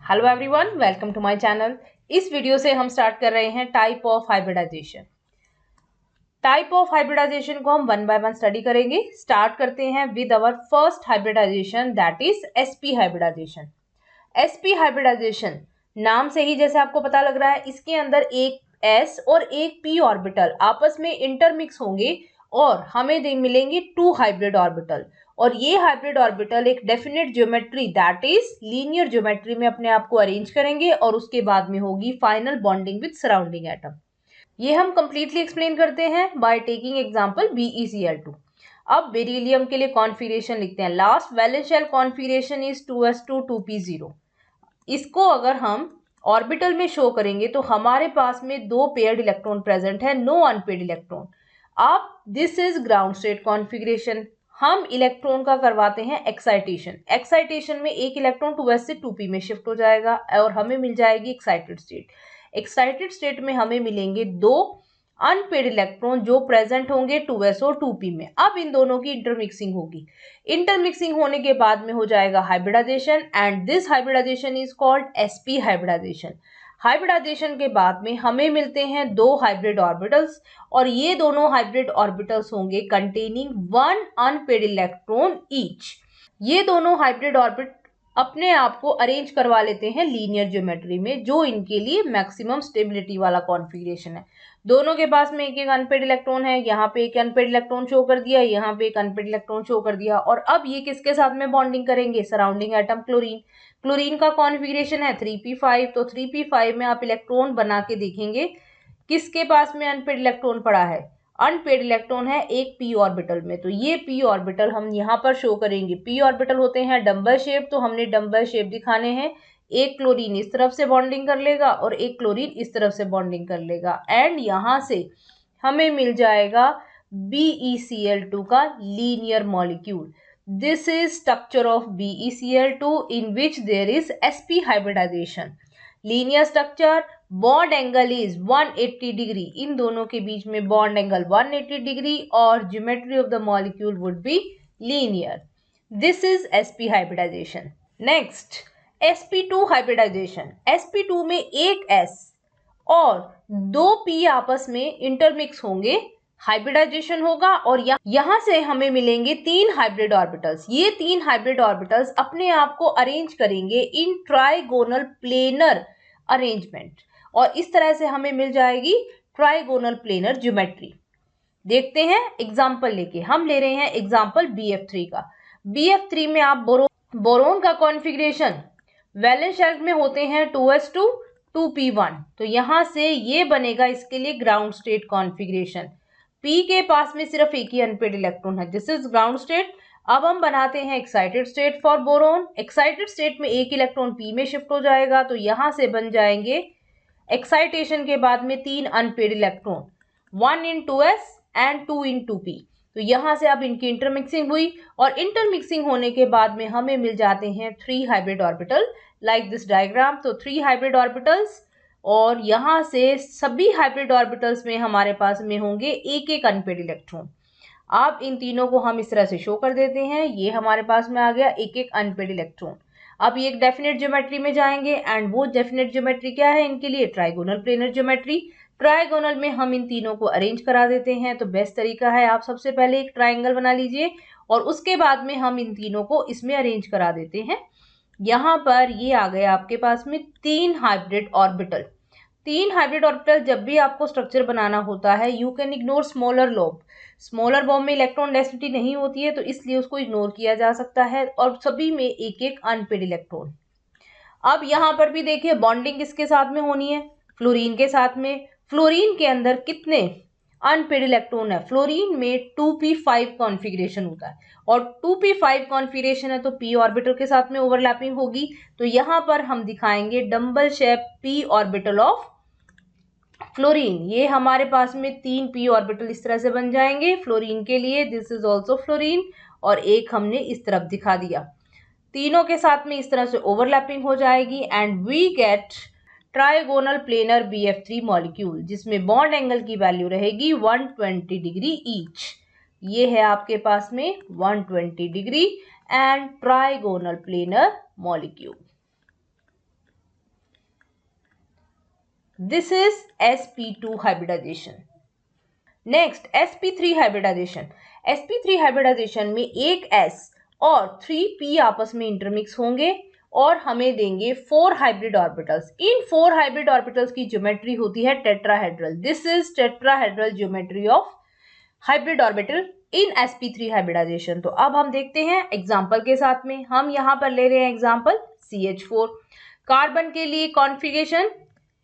Hello everyone, welcome to my channel. इस video से हम स्टार्ट कर रहे हैं type of hybridisation. Type of hybridisation को हम वन बाय वन स्टडी करेंगे। स्टार्ट करते हैं with our first hybridisation, that is sp hybridisation. sp hybridisation नाम से ही जैसे आपको पता लग रहा है, इसके अंदर एक s और एक p ऑर्बिटल आपस में इंटरमिक्स होंगे और हमें मिलेंगे 2 हाइब्रिड ऑर्बिटल। और ये हाइब्रिड ऑर्बिटल एक definite geometry that is linear geometry में अपने आप को अरेंज करेंगे और उसके बाद में होगी final bonding with surrounding atom. ये हम कंप्लीटली एक्सप्लेन करते हैं बाय टेकिंग एग्जांपल BeCl2। अब बेरिलियम के लिए कॉन्फिगरेशन लिखते हैं। Last valence shell configuration is 2s2 2p0। इसको अगर हम ऑर्बिटल में शो करेंगे तो हमारे पास में 2 पेयर्ड इलेक्ट्रॉन प्रेजेंट है, नो अनपेयर्ड इलेक्ट्रॉन। अब this is ground state configuration. हम इलेक्ट्रॉन का करवाते हैं एक्साइटेशन। एक्साइटेशन में एक इलेक्ट्रॉन 2s से 2p में शिफ्ट हो जाएगा और हमें मिल जाएगी एक्साइटेड स्टेट। एक्साइटेड स्टेट में हमें मिलेंगे 2 अनपेयर्ड इलेक्ट्रॉन जो प्रेजेंट होंगे 2s और 2p में। अब इन दोनों की इंटरमिक्सिंग होगी। इंटरमिक्सिंग होने के बाद में हो जाएगा hybridisation and this hybridisation is called sp hybridisation. Hybridisation के बाद में हमें मिलते हैं 2 हाइब्रिड ऑर्बिटल्स और ये दोनों हाइब्रिड ऑर्बिटल्स होंगे कंटेनिंग 1 अनपेयर्ड इलेक्ट्रॉन ईच। ये दोनों हाइब्रिड ऑर्बिट अपने आप को अरेंज करवा लेते हैं लीनियर ज्योमेट्री में, जो इनके लिए मैक्सिमम स्टेबिलिटी वाला कॉन्फिगरेशन है। दोनों के पास में एक एक अनपेयर्ड इलेक्ट्रॉन है। यहाँ पे एक अनपेयर्ड इलेक्ट्रॉन शो कर दिया, यहाँ पे एक अनपेयर्ड इलेक्ट्रॉन शो कर दिया। और अब ये किसके साथ में बॉन्डिंग करेंगे? Surrounding atom chlorine. क्लोरीन का कॉन्फिगरेशन है 3p5। तो 3p5 में आप इलेक्ट्रॉन बना के देखेंगे किसके पास में अनपेयर्ड इलेक्ट्रॉन पड़ा है? अनपेयर्ड इलेक्ट्रॉन है एक p ऑर्बिटल में। तो ये p ऑर्बिटल हम यहाँ पर शो करेंगे। p ऑर्बिटल होते हैं डम्बल शेप, तो हमने डम्बल शेप दिखाने हैं। एक क्लोरीन इस तरफ से बॉन्डिंग कर लेगा और एक क्लोरीन इस तरफ से बॉन्डिंग कर लेगा एंड यहाँ से हमें मिल जाएगा BeCl2 का linear molecule. This is structure of BeCl2 in which there is sp hybridization। Linear structure, bond angle is 180 degree. इन दोनों के बीच में बॉन्ड एंगल 180 डिग्री और geometry of the molecule would be linear. This is sp hybridisation. Next sp2 hybridisation. sp2 में एक s और 2 p आपस में इंटरमिक्स होंगे, हाइब्रिडाइजेशन होगा और यहां से हमें मिलेंगे 3 हाइब्रिड ऑर्बिटल्स। ये 3 हाइब्रिड ऑर्बिटल्स अपने आप को अरेंज करेंगे इन ट्राइगोनल प्लेनर अरेंजमेंट और इस तरह से हमें मिल जाएगी ट्राइगोनल प्लेनर ज्योमेट्री। देखते हैं एग्जांपल लेके। हम ले रहे हैं एग्जांपल BF3 का। BF3 में आप बोरोन का कॉन्फ़िगरेशन वैलेंस शेल में होते हैं 2s2 2p1। तो यहां से ये बनेगा इसके लिए ग्राउंड स्टेट कॉन्फ़िगरेशन। p के पास में सिर्फ एक ही अनपेयर्ड इलेक्ट्रॉन है, दिस इज ग्राउंड स्टेट। अब हम बनाते हैं excited state for boron. Excited state में एक इलेक्ट्रॉन p में शिफ्ट हो जाएगा, तो यहां से बन जाएंगे एक्साइटेशन के बाद में 3 unpaired electron, 1 in 2s and 2 in 2p। तो यहां से अब इनकी इंटरमिक्सिंग हुई और इंटरमिक्सिंग होने के बाद में हमें मिल जाते हैं 3 hybrid orbital like this diagram. तो 3 हाइब्रिड ऑर्बिटल्स और यहां से सभी हाइब्रिड ऑर्बिटल्स में हमारे पास में होंगे एक एक अनपेयर्ड इलेक्ट्रॉन। अब इन तीनों को हम इस तरह से शो कर देते हैं। ये हमारे पास में आ गया एक एक अनपेयर्ड इलेक्ट्रॉन। अब ये एक डेफिनेट ज्योमेट्री में जाएंगे एंड वो डेफिनेट ज्योमेट्री क्या है इनके लिए? Trigonal planar geometry. ट्राइगोनल में हम इन तीनों को अरेंज करा देते हैं। तो बेस्ट तरीका है, आप सबसे पहले एक ट्राइंगल बना लीजिए और उसके बाद में हम इन तीनों को इसमें अरेंज करा देते हैं। यहाँ पर ये आ गया आपके पास में 3 हाइब्रिड ऑर्बिटल। 3 हाइब्रिड ऑर्बिटल जब भी आपको स्ट्रक्चर बनाना होता है, you can ignore smaller lobe. Smaller bomb में इलेक्ट्रॉन डेंसिटी नहीं होती है, तो इसलिए उसको इग्नोर किया जा सकता है और सभी में एक एक अनपेयर्ड इलेक्ट्रॉन। अब यहाँ पर भी देखिए बॉन्डिंग किसके साथ में होनी है? फ्लोरीन के साथ में। फ्लोरीन के अंदर कितने अनपेयर्ड इलेक्ट्रॉन है? फ्लोरीन में 2p5 कॉन्फिगरेशन होता है और 2p5 कॉन्फिगरेशन है तो p ऑर्बिटल के साथ में ओवरलैपिंग होगी। तो यहाँ पर हम दिखाएंगे dumbbell shape p orbital of fluorine. ये हमारे पास में 3 p ऑर्बिटल इस तरह से बन जाएंगे फ्लोरीन के लिए। दिस इज ऑल्सो फ्लोरीन और एक हमने इस तरफ दिखा दिया। तीनों के साथ में इस तरह से ओवरलैपिंग हो जाएगी and we get trigonal planar BF3 molecule, जिसमें बॉन्ड एंगल की वैल्यू रहेगी 120 डिग्री ईच। ये है आपके पास में 120 degree and trigonal planar molecule. This is sp2 hybridisation. Next sp3 hybridisation. sp3 hybridisation में एक s और 3p आपस में इंटरमिक्स होंगे और हमें देंगे 4 हाइब्रिड ऑर्बिटल्स। इन 4 हाइब्रिड ऑर्बिटल्स की ज्योमेट्री होती है tetrahedral. This is tetrahedral geometry of hybrid orbital in sp3 hybridisation. तो अब हम देखते हैं एग्जांपल के साथ में। हम यहाँ पर ले रहे हैं एग्जांपल CH4। कार्बन के लिए कॉन्फ़िगरेशन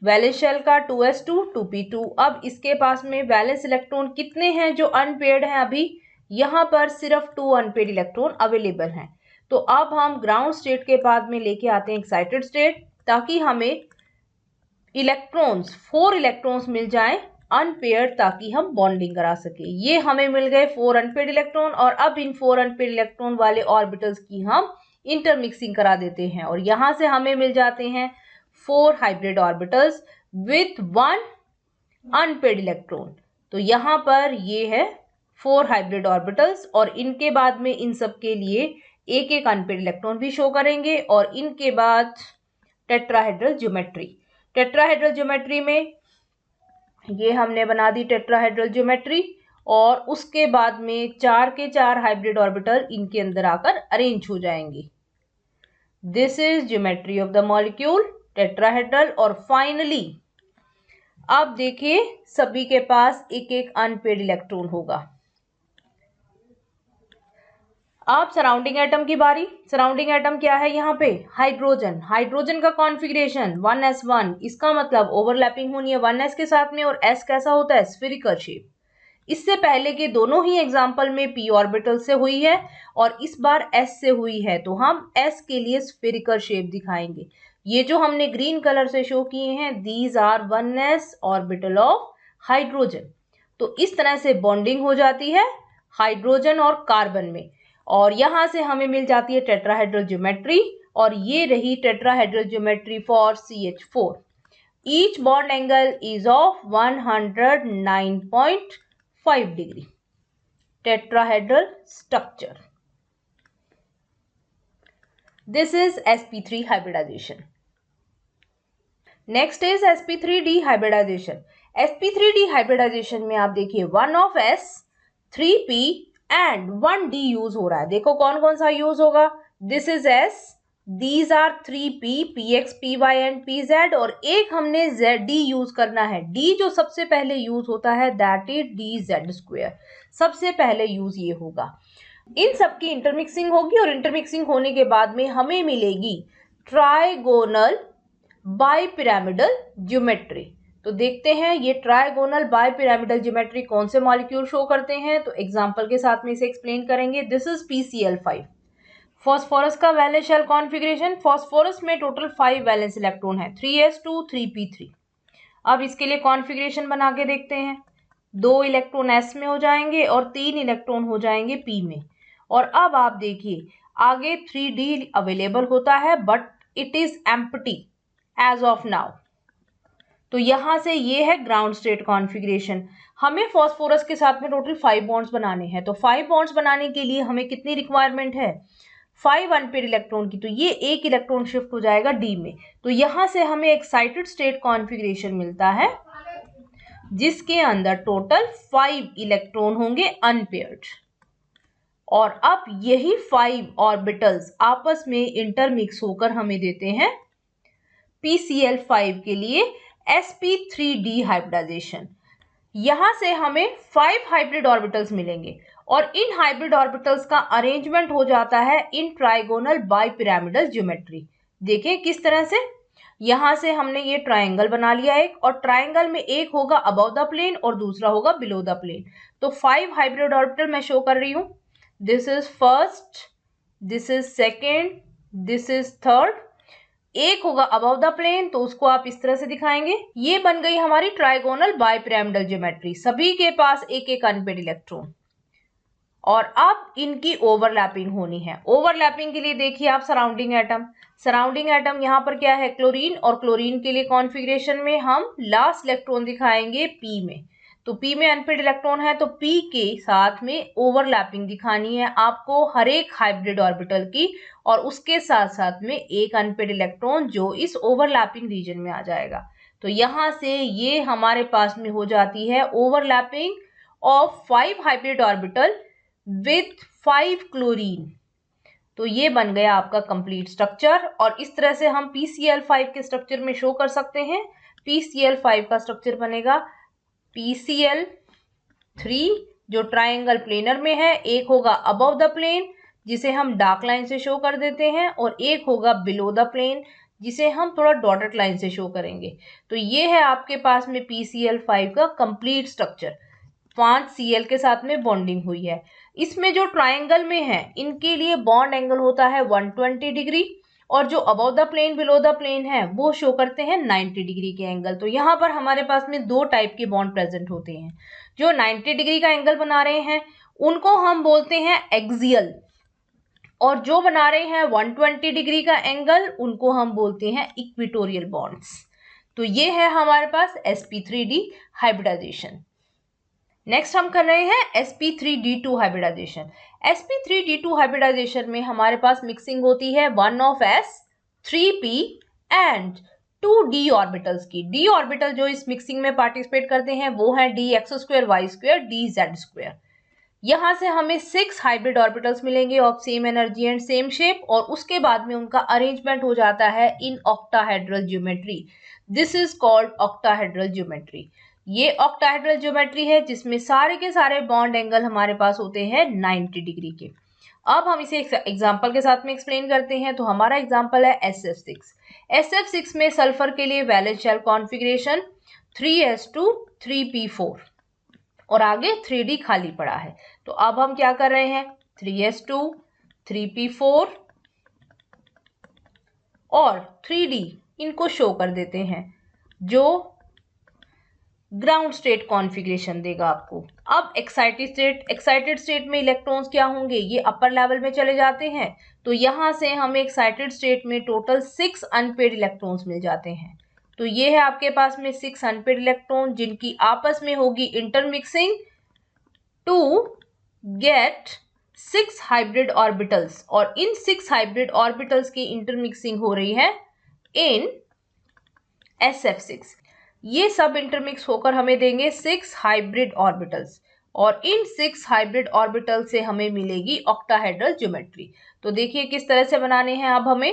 वैलेंस शेल का 2s2 2p2। अब इसके पास में वैलेंस इलेक्ट्रॉन कितने हैं जो अनपेयर्ड हैं? अभी यहाँ पर सिर्फ 2 अनपेयर्ड इलेक्ट्रॉन अवेलेबल हैं। तो अब हम ग्राउंड स्टेट के बाद में लेके आते हैं एक्साइटेड स्टेट, ताकि हमें इलेक्ट्रॉन्स 4 इलेक्ट्रॉन्स मिल जाएं अनपेयर्ड, ताकि हम बॉन्डिंग करा सके। ये हमें मिल गए 4 अनपेयर्ड इलेक्ट्रॉन और अब इन 4 अनपेयर्ड इलेक्ट्रॉन वाले ऑर्बिटल्स की हम इंटरमिक्सिंग करा देते हैं और यहां से हमें मिल जाते हैं 4 hybrid orbitals with 1 unpaired electron. तो यहाँ पर ये है 4 हाइब्रिड ऑर्बिटल्स और इनके बाद में इन सब के लिए एक एक अनपेयर्ड इलेक्ट्रॉन भी शो करेंगे और इनके बाद टेट्राहेड्रल ज्योमेट्री। टेट्राहेड्रल ज्योमेट्री में ये हमने बना दी टेट्राहेड्रल ज्योमेट्री और उसके बाद में 4 के 4 हाइब्रिड ऑर्बिटल इनके अंदर आकर अरेंज हो जाएंगे। This is geometry of the molecule tetrahedral. और फाइनली अब देखिए सभी के पास एक एक अनपेयर्ड इलेक्ट्रॉन होगा। अब सराउंडिंग एटम की बारी। सराउंडिंग एटम क्या है? यहाँ पे हाइड्रोजन। हाइड्रोजन का कॉन्फ़िगरेशन 1s1, इसका मतलब ओवरलैपिंग होनी है 1s के साथ में और s कैसा होता है? Spherical shape. इससे पहले के दोनों ही एग्जाम्पल में p ऑर्बिटल से हुई है और इस बार s से हुई है, तो हम s के लिए स्फेरिकल शेप दिखाएंगे। ये जो हमने ग्रीन कलर से शो किए हैं, these are 1s orbital of hydrogen. तो इस तरह से बॉन्डिंग हो जाती है हाइड्रोजन और कार्बन में और यहां से हमें मिल जाती है टेट्राहेड्रल ज्योमेट्री और ये रही tetrahedral geometry for CH4। Each bond angle is of 109.5 degree. Tetrahedral structure. This is sp3 hybridization. Next is sp3d hybridization. sp3d hybridization में आप देखिए 1 of s 3p and 1d use हो रहा है। देखो कौन कौन सा यूज होगा। This is s, these are 3p, px, py and pz और एक हमने zd यूज करना है। d जो सबसे पहले यूज होता है दैट इज dz²। सबसे पहले यूज ये होगा। इन सबकी इंटरमिक्सिंग होगी और इंटरमिक्सिंग होने के बाद में हमें मिलेगी ट्राइगोनल बाइपिरामिडल ज्योमेट्री। तो देखते हैं ये ट्राइगोनल बाइपिरामिडल ज्योमेट्री कौन से मॉलिक्यूल शो करते हैं। तो एग्जांपल के साथ में इसे एक्सप्लेन करेंगे। This is PCl5। फॉस्फोरस का वैलेंस शेल कॉन्फ़िगरेशन। फॉस्फोरस में टोटल 5 वैलेंस इलेक्ट्रॉन है, 3s2 3p3। अब इसके लिए कॉन्फ़िगरेशन बना के देखते हैं। 2 इलेक्ट्रॉन s में हो जाएंगे और 3 इलेक्ट्रॉन हो जाएंगे p में। और अब आप देखिए आगे 3d अवेलेबल होता है but it is empty as of now. तो यहां से ये है ग्राउंड स्टेट कॉन्फ़िगरेशन। हमें फॉस्फोरस के साथ में टोटल 5 बॉन्ड्स बनाने हैं। तो 5 बॉन्ड्स बनाने के लिए हमें कितनी रिक्वायरमेंट है? 5 अनपेयर्ड इलेक्ट्रॉन की। तो ये एक इलेक्ट्रॉन शिफ्ट हो जाएगा d में। तो यहां से हमें एक्साइटेड स्टेट कॉन्फ़िगरेशन मिलता है जिसके अंदर टोटल 5 इलेक्ट्रॉन होंगे अनपेयर्ड और अब यही 5 ऑर्बिटल्स आपस में इंटरमिक्स होकर हमें देते हैं PCl5 के लिए sp3d हाइब्रिडाइजेशन। यहां से हमें 5 हाइब्रिड ऑर्बिटल्स मिलेंगे और इन हाइब्रिड ऑर्बिटल्स का अरेंजमेंट हो जाता है इन ट्राइगोनल बाइपिरामिडल ज्योमेट्री। देखें किस तरह से। यहां से हमने ये ट्राइंगल बना लिया एक और ट्राइंगल में एक होगा अबव द प्लेन और दूसरा होगा बिलो द प्लेन। तो 5 हाइब्रिड ऑर्बिटल मैं शो कर रही हूं। This is first, this is second, this is third. एक होगा अबव द प्लेन तो उसको आप इस तरह से दिखाएंगे। ये बन गई हमारी ट्राइगोनल बाइपिरामिडल ज्योमेट्री। सभी के पास एक एक अनपेयर्ड इलेक्ट्रॉन और अब इनकी ओवरलैपिंग होनी है। ओवरलैपिंग के लिए देखिए आप सराउंडिंग एटम। सराउंडिंग एटम यहाँ पर क्या है? क्लोरीन। और क्लोरीन के लिए कॉन्फ़िगरेशन में हम लास्ट इलेक्ट्रॉन दिखाएंगे p में। तो p में अनपेयर्ड इलेक्ट्रॉन है तो p के साथ में ओवरलैपिंग दिखानी है आपको हर एक हाइब्रिड ऑर्बिटल की और उसके साथ साथ में एक अनपेयर्ड इलेक्ट्रॉन जो इस ओवरलैपिंग रीजन में आ जाएगा। तो यहाँ से ये हमारे पास में हो जाती है overlapping of 5 hybrid orbital with 5 chlorine. तो ये बन गया आपका कंप्लीट स्ट्रक्चर, और इस तरह से हम PCl5 के स्ट्रक्चर में शो कर सकते हैं। PCl5 का स्ट्रक्चर बनेगा PCl3 जो ट्राइंगल प्लेनर में है, एक होगा अबव द प्लेन जिसे हम डार्क लाइन से शो कर देते हैं, और एक होगा बिलो द प्लेन जिसे हम थोड़ा डॉटेड लाइन से शो करेंगे। तो ये है आपके पास में PCl5 का कंप्लीट स्ट्रक्चर। 5 Cl के साथ में बॉन्डिंग हुई है। इसमें जो ट्राइंगल में है इनके लिए बॉन्ड एंगल होता है 120 डिग्री, और जो above the plane below the plane है वो शो करते हैं 90 डिग्री के एंगल। तो यहाँ पर हमारे पास में दो टाइप के बॉन्ड प्रेजेंट होते हैं। जो 90 डिग्री का एंगल बना रहे हैं उनको हम बोलते हैं एक्सियल, और जो बना रहे हैं 120 डिग्री का एंगल उनको हम बोलते हैं इक्वेटोरियल बॉन्ड्स। तो ये है हमारे पास sp3d हाइब्रिडाइजेशन। नेक्स्ट हम कर रहे हैं sp3d2 हाइब्रिडाइजेशन। sp3d2 हाइब्रिडाइजेशन में हमारे पास मिक्सिंग होती है 1 of s 3p and 2d orbitals की। d ऑर्बिटल जो इस मिक्सिंग में पार्टिसिपेट करते हैं वो है dx2 y2 dz2। यहाँ से हमें 6 हाइब्रिड ऑर्बिटल्स मिलेंगे of same energy and same shape, और उसके बाद में उनका अरेंजमेंट हो जाता है in octahedral geometry. This is called octahedral geometry. ये ऑक्टाहेड्रल ज्योमेट्री है जिसमें सारे के सारे बॉन्ड एंगल हमारे पास होते हैं 90 डिग्री के। अब हम इसे एग्जांपल के साथ में एक्सप्लेन करते हैं। तो हमारा एग्जांपल है SF6। SF6 में सल्फर के लिए valence shell configuration 3s2 3p4 और आगे 3d खाली पड़ा है। तो अब हम क्या कर रहे हैं, 3s2 3p4 और 3d इनको शो कर देते हैं, जो ग्राउंड स्टेट कॉन्फ़िगरेशन देगा आपको। अब एक्साइटेड स्टेट में इलेक्ट्रॉन्स क्या होंगे, ये अपर लेवल में चले जाते हैं। तो यहां से हमें एक्साइटेड स्टेट में टोटल 6 अनपेड इलेक्ट्रॉन्स मिल जाते हैं। तो ये है आपके पास में 6 अनपेड इलेक्ट्रॉन जिनकी आपस में होगी intermixing to get 6 hybrid orbitals, और इन 6 हाइब्रिड ऑर्बिटल्स की इंटरमिक्सिंग हो रही है इन SF6। ये सब इंटरमिक्स होकर हमें देंगे 6 हाइब्रिड ऑर्बिटल्स, और इन 6 हाइब्रिड ऑर्बिटल से हमें मिलेगी ऑक्टाहेड्रल ज्योमेट्री। तो देखिए किस तरह से बनाने हैं। अब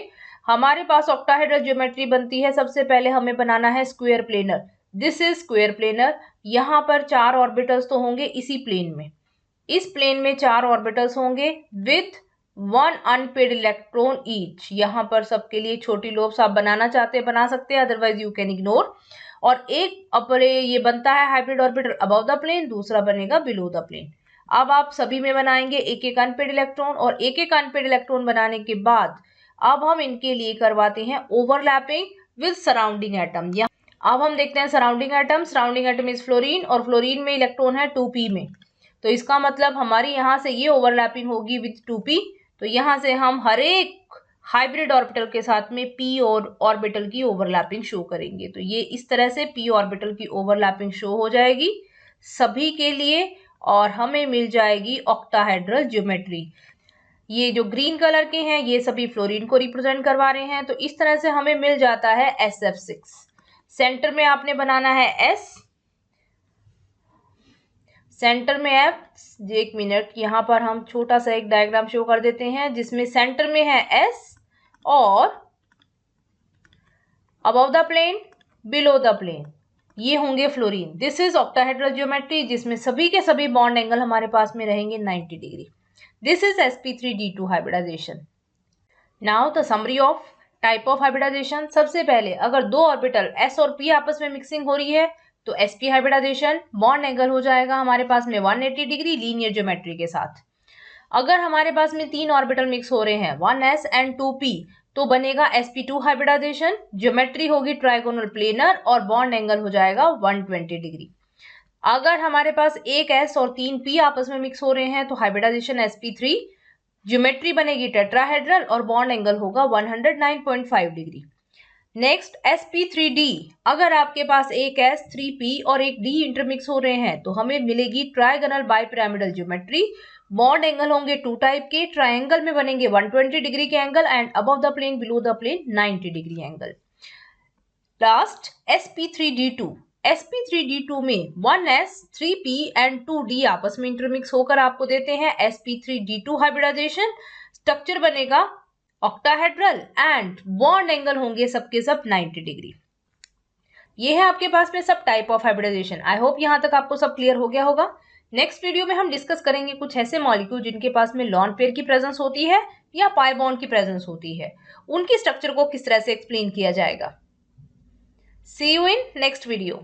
हमारे पास ऑक्टाहेड्रल ज्योमेट्री बनती है। सबसे पहले हमें बनाना है square planar. This is square planar. यहाँ पर 4 ऑर्बिटल्स तो होंगे इसी प्लेन में। इस प्लेन में 4 ऑर्बिटल्स होंगे विथ 1 अनपेड इलेक्ट्रॉन ईच। यहाँ पर सबके लिए छोटी लोब्स आप बनाना चाहते हैं बना सकते हैं, अदरवाइज यू कैन इग्नोर। और एक अपर ये बनता है hybrid orbital above the plane, दूसरा बनेगा बिलो द प्लेन। अब आप सभी में बनाएंगे एक एक अनपेड इलेक्ट्रॉन, और एक एक अनपेड इलेक्ट्रॉन बनाने के बाद अब हम इनके लिए करवाते हैं ओवरलैपिंग विद सराउंडिंग एटम। अब हम देखते हैं surrounding atom. Surrounding atom is fluorine, और फ्लोरीन में इलेक्ट्रॉन है 2p में। तो इसका मतलब हमारी यहाँ से ये ओवरलैपिंग होगी विद 2p। तो यहाँ से हम हर एक हाइब्रिड ऑर्बिटल के साथ में p और ऑर्बिटल की ओवरलैपिंग शो करेंगे। तो ये इस तरह से p ऑर्बिटल की ओवरलैपिंग शो हो जाएगी सभी के लिए, और हमें मिल जाएगी ऑक्टाहेड्रल ज्योमेट्री। ये जो ग्रीन कलर के हैं ये सभी फ्लोरीन को रिप्रेजेंट करवा रहे हैं। तो इस तरह से हमें मिल जाता है SF6। सेंटर में आपने बनाना है S, सेंटर में F। एक मिनट, यहाँ पर हम छोटा सा एक डायग्राम शो कर देते हैं जिसमें सेंटर में है S और above the plane below the plane ये होंगे fluorine. This is octahedral geometry जिसमें सभी के सभी बॉन्ड एंगल हमारे पास में रहेंगे 90 degree. This is sp3d2 hybridization. Now the summary of type of hybridization. सबसे पहले अगर दो ऑर्बिटल s और p आपस में मिक्सिंग हो रही है तो sp हाइब्रिडाइजेशन। बॉन्ड एंगल हो जाएगा हमारे पास में 180 डिग्री लीनियर ज्योमेट्री के साथ। अगर हमारे पास में 3 ऑर्बिटल मिक्स हो रहे हैं 1s एंड 2p तो बनेगा sp2 हाइब्रिडाइजेशन। ज्योमेट्री होगी ट्राइगोनल प्लेनर और बॉन्ड एंगल हो जाएगा 120 डिग्री। अगर हमारे पास एक s और 3 p आपस में मिक्स हो रहे हैं तो हाइब्रिडाइजेशन sp3। ज्योमेट्री बनेगी टेट्राहेड्रल और बॉन्ड एंगल होगा 109.5 डिग्री। Next sp3d। अगर आपके पास एक s 3p और एक d इंटरमिक्स हो रहे हैं तो हमें मिलेगी trigonal bipyramidal geometry. Bond angle होंगे 2 टाइप के। ट्राइंगल में बनेंगे 120 डिग्री के angle and above the plane below the plane 90 degree angle. Last sp3d2। sp3d2 में 1s 3p एंड 2d आपस में इंटरमिक्स होकर आपको देते हैं sp3d2 हाइब्रिडाइजेशन। स्ट्रक्चर बनेगा ऑक्टाहेड्रल एंड बॉन्ड एंगल होंगे सबके सब 90 डिग्री। ये है आपके पास में सब type of hybridization. I hope यहां तक आपको सब क्लियर हो गया होगा। नेक्स्ट वीडियो में हम डिस्कस करेंगे कुछ ऐसे मॉलिक्यूल जिनके पास में लॉन पेयर की प्रेजेंस होती है या पाई बॉन्ड की प्रेजेंस होती है, उनकी स्ट्रक्चर को किस तरह से एक्सप्लेन किया जाएगा। सी यू इन नेक्स्ट वीडियो।